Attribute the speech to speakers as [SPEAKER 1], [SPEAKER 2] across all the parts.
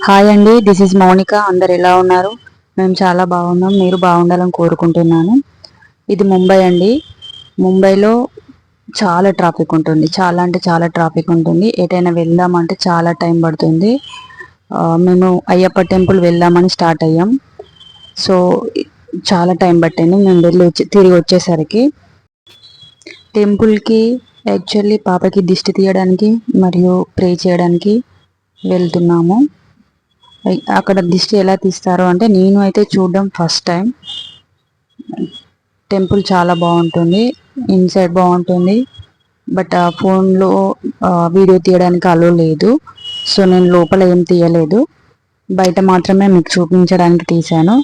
[SPEAKER 1] Hi అండి, this is Mounika. అందరు ఎలా ఉన్నారు? మేము చాలా బాగున్నాం. మీరు బాగుండాలని కోరుకుంటున్నాను. ఇది ముంబై అండి. ముంబైలో చాలా ట్రాఫిక్ ఉంటుంది. చాలా అంటే చాలా ట్రాఫిక్ ఉంటుంది. ఎటైనా వెళ్దామంటే చాలా టైం పడుతుంది. మేము అయ్యప్ప టెంపుల్ వెళ్దామని స్టార్ట్ అయ్యాం. సో చాలా టైం పట్టింది మేము తిరిగి వచ్చేసరికి. టెంపుల్కి యాక్చువల్లీ పాపకి దిష్టి తీయడానికి మరియు ప్రే చేయడానికి వెళ్తున్నాము. అక్కడ దిష్టి ఎలా తీస్తారు అంటే నేను అయితే చూడడం ఫస్ట్ టైం. టెంపుల్ చాలా బాగుంటుంది, ఇన్సైడ్ బాగుంటుంది. బట్ ఆ ఫోన్లో వీడియో తీయడానికి అలో లేదు. సో నేను లోపల ఏం తీయలేదు, బయట మాత్రమే మీకు చూపించడానికి తీశాను.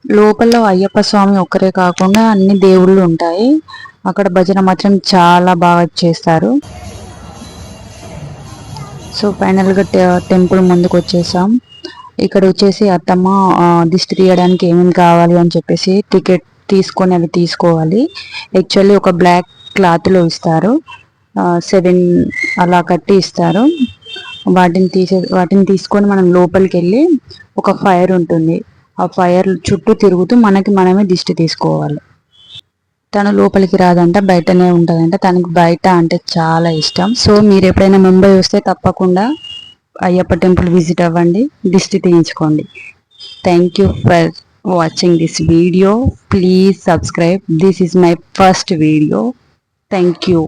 [SPEAKER 1] లోపల అయ్యప్ప స్వామి ఒక్కరే కాకుండా అన్ని దేవుళ్ళు ఉంటాయి. అక్కడ భజన మాత్రం చాలా బాగా చేస్తారు. సో ఫైనల్గా టెంపుల్ ముందుకు వచ్చేసాం. ఇక్కడ వచ్చేసి అత్తమ్మ దిష్టి తీయడానికి ఏమేమి కావాలి అని చెప్పేసి టికెట్ తీసుకొని అవి తీసుకోవాలి. యాక్చువల్లీ ఒక బ్లాక్ క్లాత్లో ఇస్తారు, 7 అలా కట్టి ఇస్తారు. వాటిని తీసుకొని మనం లోపలికి వెళ్ళి ఒక ఫైర్ ఉంటుంది, ఆ ఫైర్ చుట్టూ తిరుగుతూ మనమే దిష్టి తీసుకోవాలి. తను లోపలికి రాదంట, బయటనే ఉంటుందంట. తనకు బయట అంటే చాలా ఇష్టం. సో మీరు ఎప్పుడైనా ముంబై వస్తే తప్పకుండా అయ్యప్ప టెంపుల్ విజిట్ అవ్వండి, దిష్టి తీయించుకోండి. Thank you for watching this video. Please subscribe. This is my first video. Thank you.